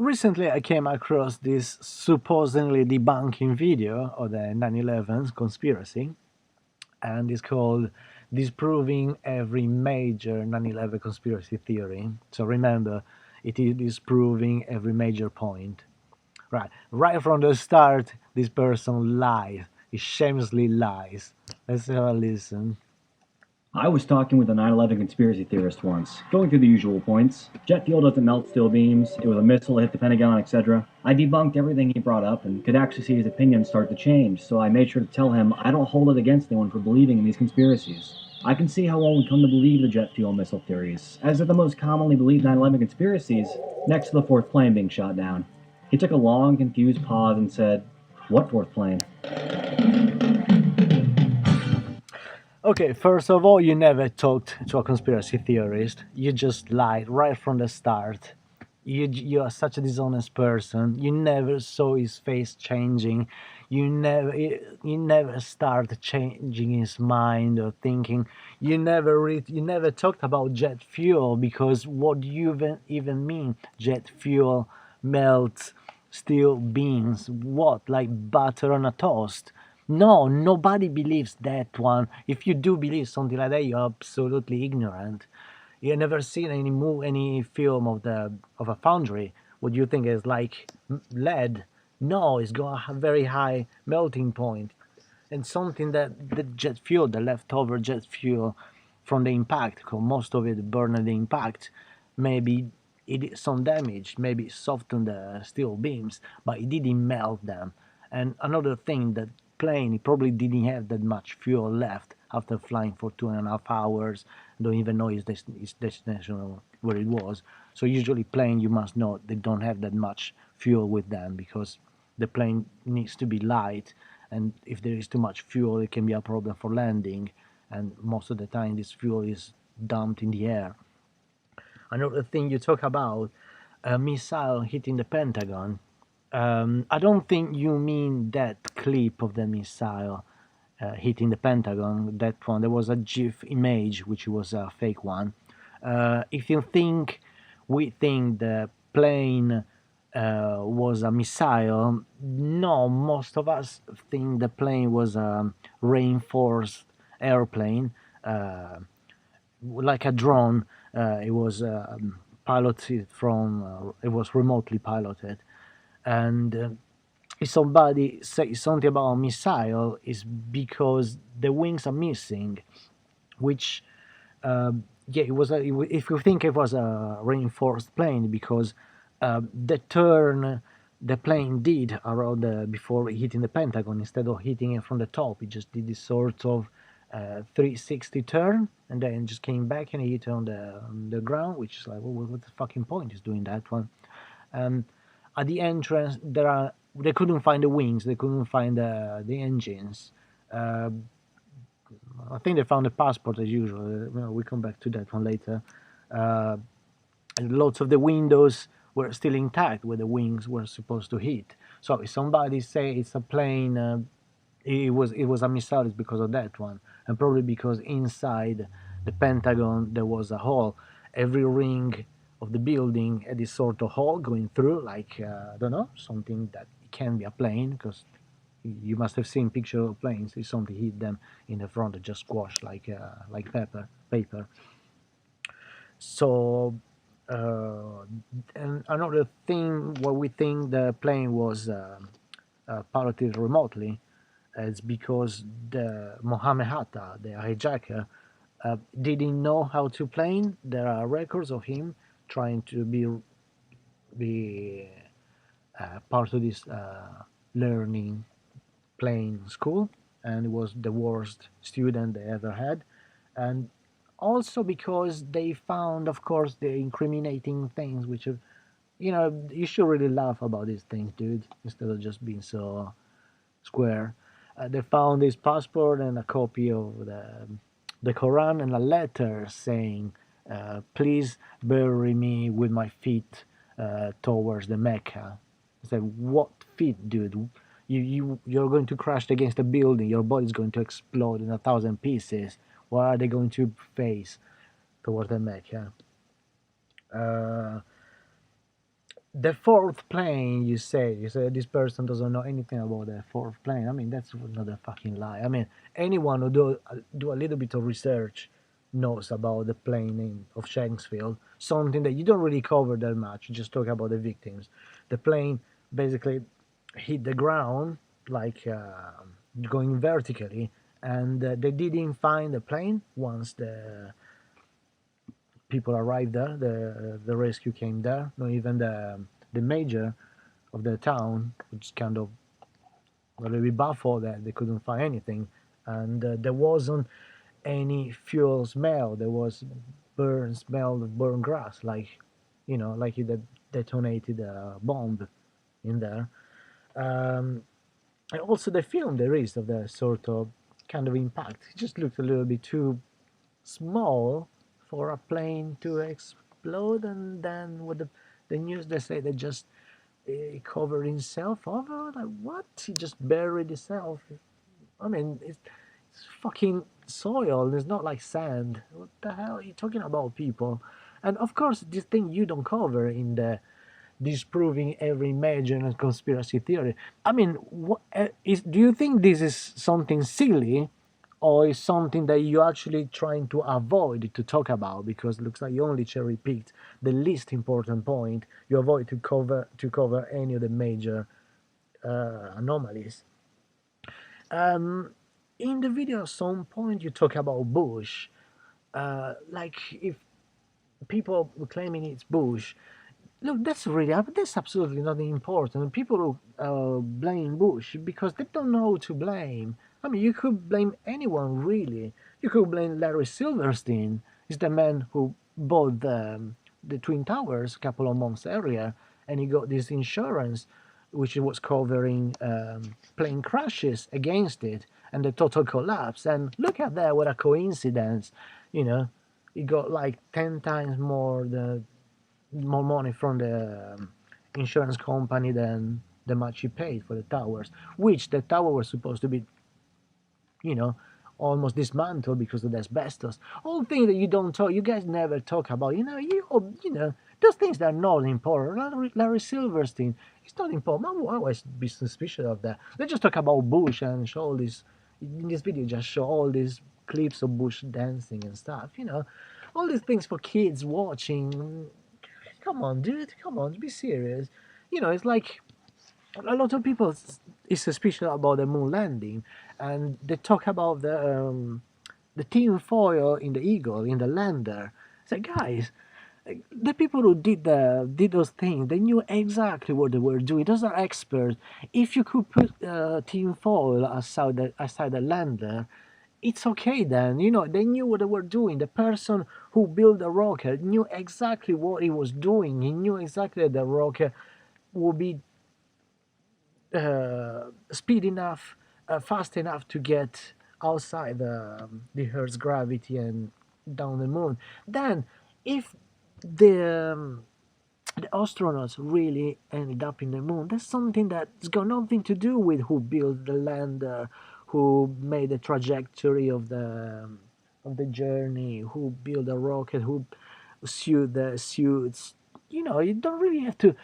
Recently I came across this supposedly debunking video of the 9/11 conspiracy, and it's called Disproving Every Major 9/11 Conspiracy Theory. So remember, it is disproving every major point. Right from the start, this person lies. He shamelessly lies. Let's have a listen. I was talking with a 9/11 conspiracy theorist once, going through the usual points. Jet fuel doesn't melt steel beams, it was a missile that hit the Pentagon, etc. I debunked everything he brought up and could actually see his opinions start to change, so I made sure to tell him I don't hold it against anyone for believing in these conspiracies. I can see how one would come to believe the jet fuel missile theories, as they're the most commonly believed 9/11 conspiracies, next to the fourth plane being shot down. He took a long, confused pause and said, "What fourth plane?" Okay, first of all, you never talked to a conspiracy theorist. You just lied right from the start. You are such a dishonest person. You never saw his face changing. You never start changing his mind or thinking. You never talked about jet fuel, because what do you even mean? Jet fuel melts steel beams. What, like butter on a toast? No, nobody believes that one. If you do believe something like that, you're absolutely ignorant. You never seen any film of a foundry. What you think is like lead? No, it's got a very high melting point, and something that the jet fuel, the leftover jet fuel from the impact, because most of it burned at the impact, maybe it did some damage, maybe it softened the steel beams, but it didn't melt them. And another thing, that plane, it probably didn't have that much fuel left after flying for 2.5 hours. Don't even know his destination or where it was. So usually plane, you must know, they don't have that much fuel with them, because the plane needs to be light, and if there is too much fuel, it can be a problem for landing, and most of the time this fuel is dumped in the air. Another thing you talk about, a missile hitting the Pentagon. I don't think you mean that clip of the missile hitting the Pentagon. That one, there was a GIF image, which was a fake one. If you think we think the plane was a missile, no, most of us think the plane was a reinforced airplane, like a drone. It was piloted from, it was remotely piloted. And if somebody says something about a missile, is because the wings are missing, which yeah, if you think it was a reinforced plane, because the turn the plane did around before hitting the Pentagon, instead of hitting it from the top, it just did this sort of 360 turn, and then just came back and hit on the ground, which is like, well, what the fucking point is doing that one? Um, at the entrance, they couldn't find the wings, they couldn't find the engines. Uh, I think they found the passport as usual. We come back to that one later. Uh, and lots of the windows were still intact where the wings were supposed to hit. So if somebody say it's a plane, it was a missile, it's because of that one, and probably because inside the Pentagon there was a hole. Every ring of the building had this sort of hole going through, like I don't know, something that can be a plane, because you must have seen picture of planes. If something hit them in the front, it just squashed like paper. So, and another thing, what we think the plane was piloted remotely, is because the Mohammed Hatta, the hijacker, didn't know how to plane. There are records of him trying to be part of this learning plane school, and was the worst student they ever had. And also because they found, of course, the incriminating things, which are, you should really laugh about these things, dude, instead of just being so square. They found his passport and a copy of the Quran, and a letter saying, "Please bury me with my feet towards the Mecca." I said, "What feet, dude? You're going to crash against a building. Your body's going to explode in 1,000 pieces. What are they going to face towards the Mecca?" Uh, The fourth plane, you say this person doesn't know anything about the fourth plane. I mean, that's another fucking lie. I mean, anyone who do a little bit of research knows about the plane of Shanksville, something that you don't really cover that much. You just talk about the victims. The plane basically hit the ground like going vertically, and they didn't find the plane once the people arrived there. The rescue came there. Not even the major of the town, which kind of a little bit baffled that they couldn't find anything, and there wasn't any fuel smell. There was burn smell of burnt grass, like it detonated a bomb in there. Um, and also the film there is of the sort of kind of impact. It just looked a little bit too small for a plane to explode, and then with the news they say they just covered himself over. Like what? He just buried himself. I mean, it's fucking soil. It's not like sand. What the hell are you talking about, people? And of course, this thing you don't cover in the disproving every major and conspiracy theory. I mean, do you think this is something silly, or is something that you're actually trying to avoid to talk about because it looks like you only cherry picked the least important point? You avoid to cover any of the major anomalies. In the video, at some point you talk about Bush, like if people claiming it's Bush. Look, that's absolutely nothing important. People who blame Bush because they don't know who to blame. I mean, you could blame anyone really. You could blame Larry Silverstein. He's the man who bought the Twin Towers a couple of months earlier, and he got this insurance, which was covering plane crashes against it and the total collapse. And look at that, what a coincidence, you know. He got like 10 times more money from the insurance company than the much he paid for the towers, which the tower was supposed to be, you know, almost dismantled because of the asbestos. All things that you don't talk, you guys never talk about. You know, those things that are not important. Larry Silverstein, it's not important. I always be suspicious of that. Let's just talk about Bush and show all this. In this video, just show all these clips of Bush dancing and stuff. All these things for kids watching. Come on, dude. Come on, be serious. It's like a lot of people is suspicious about the moon landing, and they talk about the tin foil in the Eagle in the lander. It's like, guys, the people who did those things, they knew exactly what they were doing. Those are experts. If you could put tin foil aside the lander, it's okay then. They knew what they were doing. The person who built the rocket knew exactly what he was doing. He knew exactly that the rocket would be speed enough, fast enough to get outside the Earth's gravity and down the moon. Then, if the the astronauts really ended up in the moon, that's something that's got nothing to do with who built the lander, who made the trajectory of the journey, who built the rocket, who sewed the suits. You don't really have to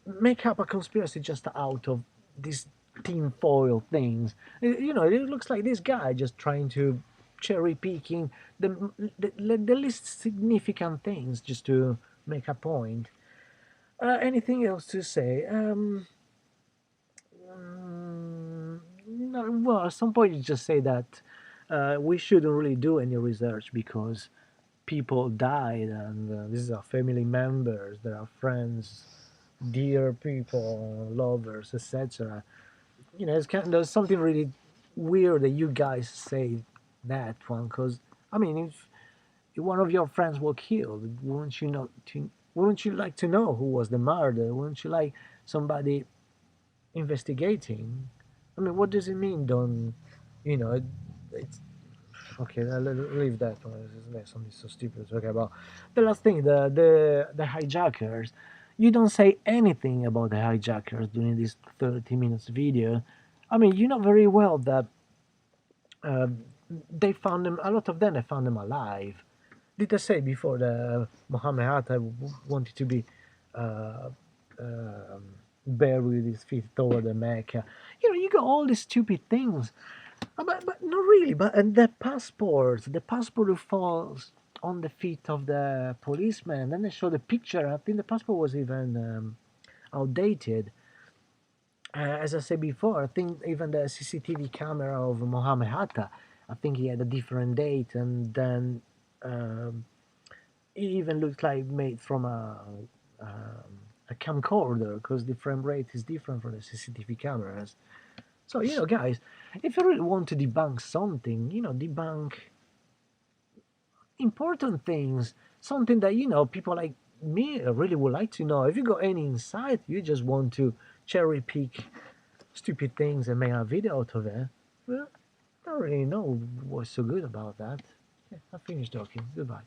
make up a conspiracy just out of these tinfoil things. It looks like this guy just trying to cherry picking the least significant things just to make a point. Anything else to say? No, well, at some point you just say that we shouldn't really do any research because people died, and these are family members, there are friends, dear people, lovers, etc. There's something really weird that you guys say that one, because I mean, if one of your friends were killed, wouldn't you like to know who was the murderer? Wouldn't you like somebody investigating? I mean, what does it mean? Don't it's okay. Leave that one. There's something so stupid to talk about. The last thing, the hijackers. You don't say anything about the hijackers during this 30 minutes video. I mean, you know very well that uh, they found them. A lot of them, they found them alive. Did I say before that Mohammed Atta wanted to be? uh, buried with his feet toward the Mecca. You got all these stupid things. But not really. But and the passport who falls on the feet of the policeman. Then they show the picture. I think the passport was even outdated. As I said before, I think even the CCTV camera of Mohammed Hatta, I think he had a different date, and then um, it even looks like made from a camcorder because the frame rate is different from the CCTV cameras. So guys, if you really want to debunk something, debunk important things, something that people like me really would like to know. If you got any insight, you just want to cherry pick stupid things and make a video out of it. Well, I don't really know what's so good about that. Yeah, I finished talking. Goodbye.